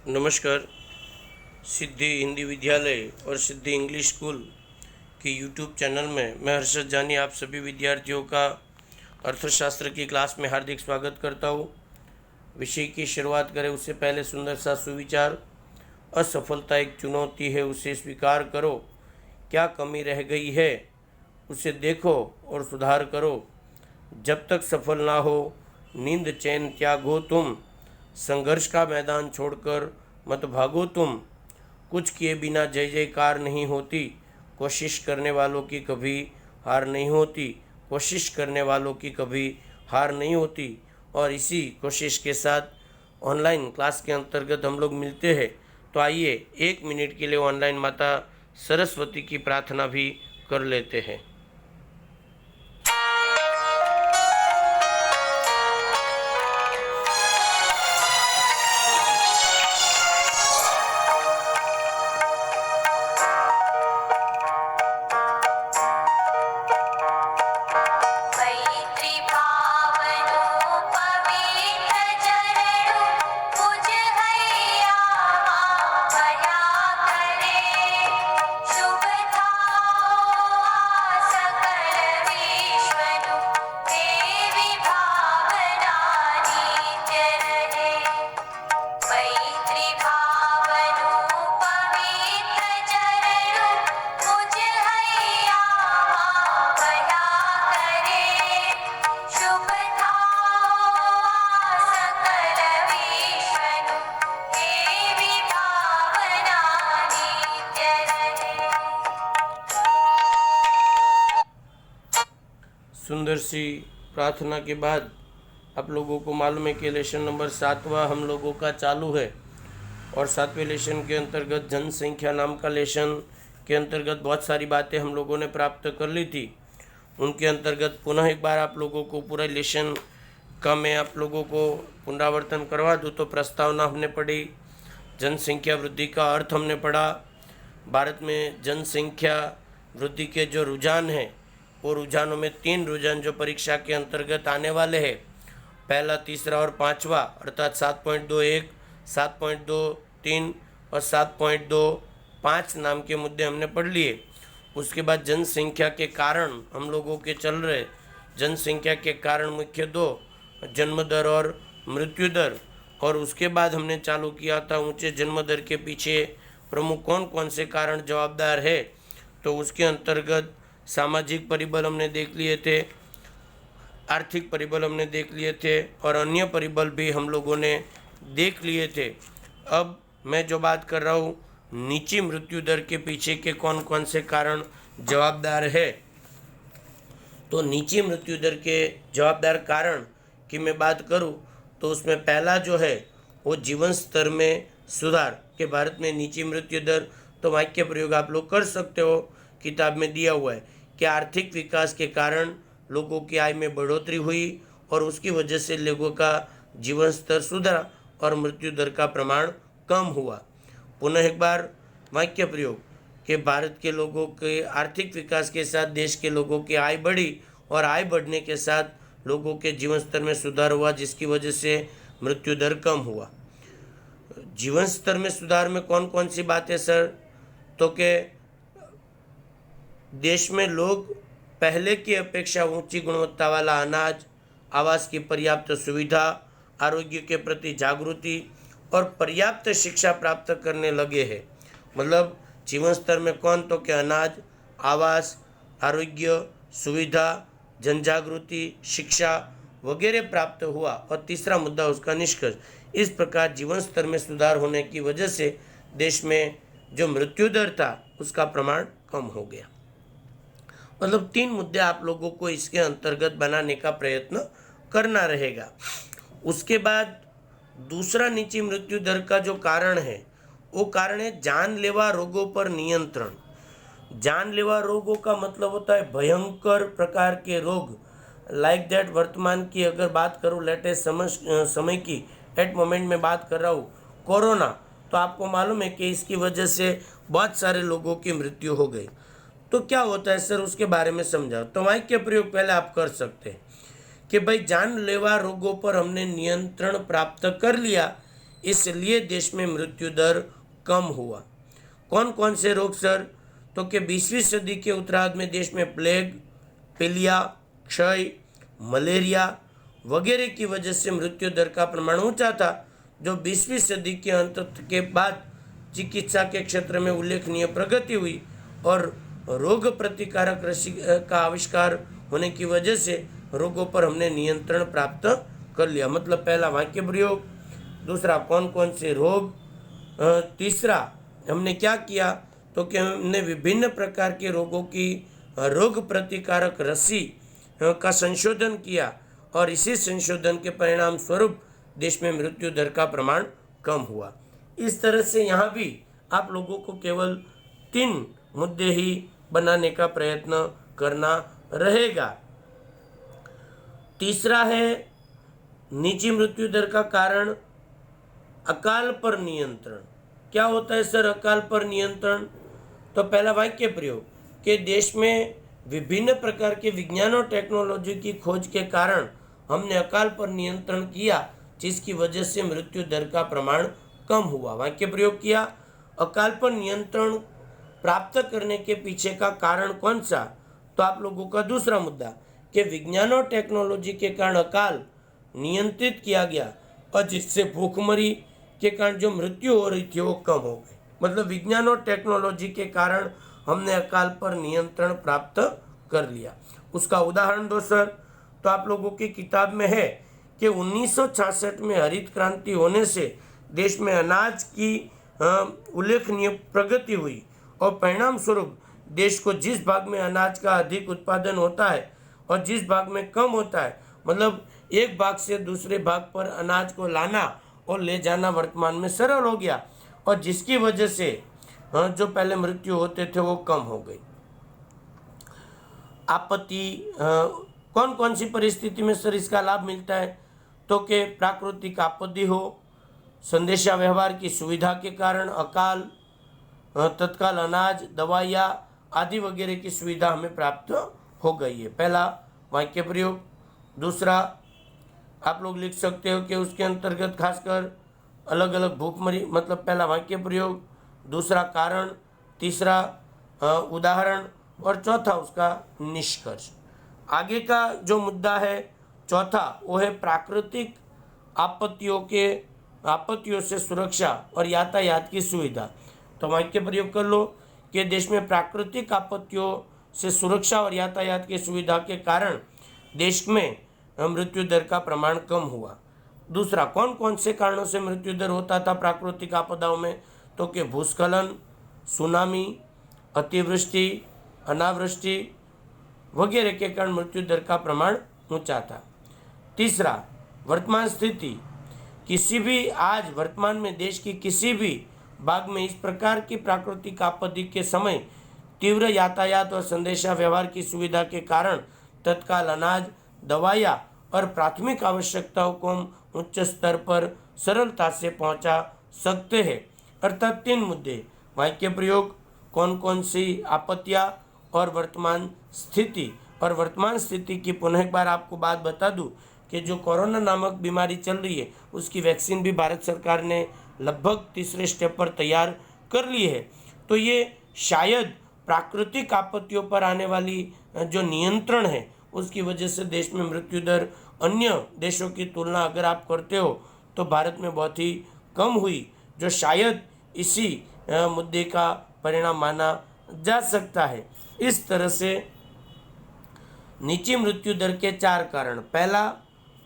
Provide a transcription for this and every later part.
नमस्कार। सिद्धि हिंदी विद्यालय और सिद्धि इंग्लिश स्कूल के यूट्यूब चैनल में मैं हर्षद जानी आप सभी विद्यार्थियों का अर्थशास्त्र की क्लास में हार्दिक स्वागत करता हूँ। विषय की शुरुआत करें उससे पहले सुंदर सा सुविचार। असफलता एक चुनौती है, उसे स्वीकार करो। क्या कमी रह गई है उसे देखो और सुधार करो। जब तक सफल ना हो नींद चैन त्यागो तुम। संघर्ष का मैदान छोड़कर मत भागो तुम। कुछ किए बिना जय जयकार नहीं होती। कोशिश करने वालों की कभी हार नहीं होती। कोशिश करने वालों की कभी हार नहीं होती। और इसी कोशिश के साथ ऑनलाइन क्लास के अंतर्गत हम लोग मिलते हैं। तो आइए 1 मिनट के लिए ऑनलाइन माता सरस्वती की प्रार्थना भी कर लेते हैं। सुंदर सी प्रार्थना के बाद आप लोगों को मालूम है कि लेसन नंबर 7वां हम लोगों का चालू है। और 7वें लेसन के अंतर्गत जनसंख्या नाम का लेसन के अंतर्गत बहुत सारी बातें हम लोगों ने प्राप्त कर ली थी। उनके अंतर्गत पुनः एक बार आप लोगों को पूरा लेसन का मैं आप लोगों को पुनरावर्तन करवा दूँ तो प्रस्तावना हमने पढ़ी, जनसंख्या वृद्धि का अर्थ हमने पढ़ा, भारत में जनसंख्या वृद्धि के जो रुझान हैं वो रुझानों में 3 रुझान जो परीक्षा के अंतर्गत आने वाले हैं, पहला, तीसरा और पांचवा, अर्थात 7.21, 7.23 और 7.25 नाम के मुद्दे हमने पढ़ लिए। उसके बाद जनसंख्या के कारण हम लोगों के चल रहे जनसंख्या के कारण मुख्य 2, जन्म दर और मृत्यु दर। और उसके बाद हमने चालू किया था ऊंचे जन्म दर के पीछे प्रमुख कौन कौन से कारण जवाबदार है। तो उसके अंतर्गत सामाजिक परिबल हमने देख लिए थे, आर्थिक परिबल हमने देख लिए थे और अन्य परिबल भी हम लोगों ने देख लिए थे। अब मैं जो बात कर रहा हूँ नीची मृत्यु दर के पीछे के कौन कौन से कारण जवाबदार है। तो नीची मृत्यु दर के जवाबदार कारण की मैं बात करूँ तो उसमें पहला जो है वो जीवन स्तर में सुधार के भारत में नीची मृत्यु दर। तो वाक्य प्रयोग आप लोग कर सकते हो, किताब में दिया हुआ है कि आर्थिक विकास के कारण लोगों की आय में बढ़ोतरी हुई और उसकी वजह से लोगों का जीवन स्तर सुधरा और मृत्यु दर का प्रमाण कम हुआ। पुनः एक बार वाक्य प्रयोग कि भारत के लोगों के आर्थिक विकास के साथ देश के लोगों की आय बढ़ी और आय बढ़ने के साथ लोगों के जीवन स्तर में सुधार हुआ, जिसकी वजह से मृत्यु दर कम हुआ। जीवन स्तर में सुधार में कौन कौन सी बातें सर, तो के देश में लोग पहले की अपेक्षा ऊंची गुणवत्ता वाला अनाज, आवास की पर्याप्त सुविधा, आरोग्य के प्रति जागृति और पर्याप्त शिक्षा प्राप्त करने लगे हैं। मतलब जीवन स्तर में कौन, तो कि अनाज, आवास, आरोग्य, सुविधा, जनजागृति, शिक्षा वगैरह प्राप्त हुआ। और तीसरा मुद्दा उसका निष्कर्ष। इस प्रकार जीवन स्तर में सुधार होने की वजह से देश में जो मृत्यु दर था उसका प्रमाण कम हो गया। मतलब 3 मुद्दे आप लोगों को इसके अंतर्गत बनाने का प्रयत्न करना रहेगा। उसके बाद दूसरा नीची मृत्यु दर का जो कारण है वो कारण है जानलेवा रोगों पर नियंत्रण। जानलेवा रोगों का मतलब होता है भयंकर प्रकार के रोग, लाइक दैट वर्तमान की अगर बात करूँ, लेटेस्ट समय की एट मोमेंट में बात कर रहा हूँ कोरोना, तो आपको मालूम है कि इसकी वजह से बहुत सारे लोगों की मृत्यु हो गई। तो क्या होता है सर, उसके बारे में समझाओ। तो वाक्य प्रयोग पहले आप कर सकते हैं कि भाई जानलेवा रोगों पर हमने नियंत्रण प्राप्त कर लिया, इसलिए देश में मृत्यु दर कम हुआ। कौन कौन से रोग सर? तो कि 20वीं सदी के उत्तरार्ध में देश में प्लेग, पीलिया, क्षय, मलेरिया वगैरह की वजह से मृत्यु दर का प्रमाण ऊंचा था, जो 20वीं सदी के अंत के बाद चिकित्सा के क्षेत्र में उल्लेखनीय प्रगति हुई और रोग प्रतिकारक रसी का आविष्कार होने की वजह से रोगों पर हमने नियंत्रण प्राप्त कर लिया। मतलब पहला वाक्य प्रयोग, दूसरा कौन कौन से रोग, तीसरा हमने क्या किया तो कि हमने विभिन्न प्रकार के रोगों की रोग प्रतिकारक रसी का संशोधन किया और इसी संशोधन के परिणाम स्वरूप देश में मृत्यु दर का प्रमाण कम हुआ। इस तरह से यहाँ भी आप लोगों को केवल 3 मुद्दे ही बनाने का प्रयत्न करना रहेगा। तीसरा है निजी मृत्यु दर का कारण अकाल पर नियंत्रण। क्या होता है सर अकाल पर नियंत्रण? तो पहला वाक्य प्रयोग कि देश में विभिन्न प्रकार के विज्ञान और टेक्नोलॉजी की खोज के कारण हमने अकाल पर नियंत्रण किया, जिसकी वजह से मृत्यु दर का प्रमाण कम हुआ। वाक्य प्रयोग किया, अकाल पर नियंत्रण प्राप्त करने के पीछे का कारण कौन सा? तो आप लोगों का दूसरा मुद्दा कि विज्ञान और टेक्नोलॉजी के कारण अकाल नियंत्रित किया गया और जिससे भूखमरी के कारण जो मृत्यु हो रही थी वो कम हो गई। मतलब विज्ञान और टेक्नोलॉजी के कारण हमने अकाल पर नियंत्रण प्राप्त कर लिया। उसका उदाहरण दो सर। तो आप लोगों की किताब में है कि 1966 में हरित क्रांति होने से देश में अनाज की उल्लेखनीय प्रगति हुई और परिणाम स्वरूप देश को जिस भाग में अनाज का अधिक उत्पादन होता है और जिस भाग में कम होता है, मतलब एक भाग से दूसरे भाग पर अनाज को लाना और ले जाना वर्तमान में सरल हो गया और जिसकी वजह से जो पहले मृत्यु होते थे वो कम हो गई। आपत्ति कौन कौन सी परिस्थिति में सर इसका लाभ मिलता है? तो कि प्राकृतिक आपत्ति हो, संदेशा व्यवहार की सुविधा के कारण अकाल, तत्काल अनाज, दवाइयाँ आदि वगैरह की सुविधा हमें प्राप्त हो गई है। पहला वाक्य प्रयोग। दूसरा आप लोग लिख सकते हो कि उसके अंतर्गत खासकर अलग अलग भूखमरी, मतलब पहला वाक्य प्रयोग, दूसरा कारण, तीसरा उदाहरण और चौथा उसका निष्कर्ष। आगे का जो मुद्दा है चौथा वो है प्राकृतिक आपत्तियों से सुरक्षा और यातायात की सुविधा। तो वाक्य प्रयोग कर लो कि देश में प्राकृतिक आपत्तियों से सुरक्षा और यातायात की सुविधा के कारण देश में मृत्यु दर का प्रमाण कम हुआ। दूसरा कौन कौन से कारणों से मृत्यु दर होता था प्राकृतिक आपदाओं में? तो कि भूस्खलन, सुनामी, अतिवृष्टि, अनावृष्टि वगैरह के कारण मृत्यु दर का प्रमाण ऊंचा था। तीसरा वर्तमान स्थिति, किसी भी आज वर्तमान में देश की किसी भी भाग में इस प्रकार की प्राकृतिक आपत्ति के समय तीव्र यातायात और संदेशा व्यवहार की सुविधा के कारण तत्काल अनाज, दवाइयाँ और प्राथमिक आवश्यकताओं को हम उच्च स्तर पर सरलता से पहुंचा सकते हैं। अर्थात 3 मुद्दे, वाक्य प्रयोग, कौन कौन सी आपत्तियाँ और वर्तमान स्थिति। और वर्तमान स्थिति की पुनः एक बार आपको बात बता दूं कि जो कोरोना नामक बीमारी चल रही है उसकी वैक्सीन भी भारत सरकार ने लगभग तीसरे स्टेप पर तैयार कर ली है। तो ये शायद प्राकृतिक आपत्तियों पर आने वाली जो नियंत्रण है उसकी वजह से देश में मृत्यु दर अन्य देशों की तुलना अगर आप करते हो तो भारत में बहुत ही कम हुई, जो शायद इसी मुद्दे का परिणाम माना जा सकता है। इस तरह से नीची मृत्यु दर के 4 कारण, पहला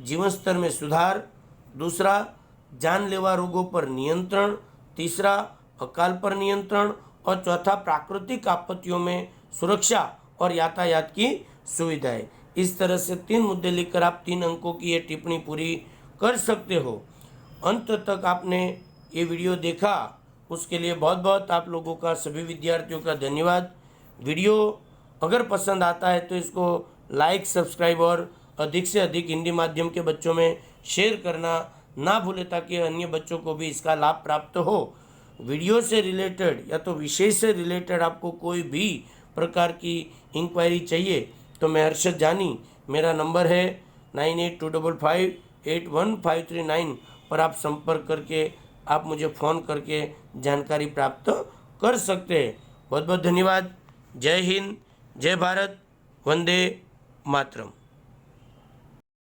जीवन स्तर में सुधार, दूसरा जानलेवा रोगों पर नियंत्रण, तीसरा अकाल पर नियंत्रण और चौथा प्राकृतिक आपत्तियों में सुरक्षा और यातायात की सुविधाएं। इस तरह से 3 मुद्दे लिखकर आप 3 अंकों की ये टिप्पणी पूरी कर सकते हो। अंत तक आपने ये वीडियो देखा उसके लिए बहुत बहुत आप लोगों का, सभी विद्यार्थियों का धन्यवाद। वीडियो अगर पसंद आता है तो इसको लाइक, सब्सक्राइब और अधिक से अधिक हिंदी माध्यम के बच्चों में शेयर करना ना भूलें ताकि अन्य बच्चों को भी इसका लाभ प्राप्त हो। वीडियो से रिलेटेड या तो विषय से रिलेटेड आपको कोई भी प्रकार की इंक्वायरी चाहिए तो मैं हर्षद जानी, मेरा नंबर है 9825581539 पर आप संपर्क करके आप मुझे फ़ोन करके जानकारी प्राप्त कर सकते हैं। बहुत बहुत धन्यवाद। जय हिंद, जय भारत, वंदे मातरम।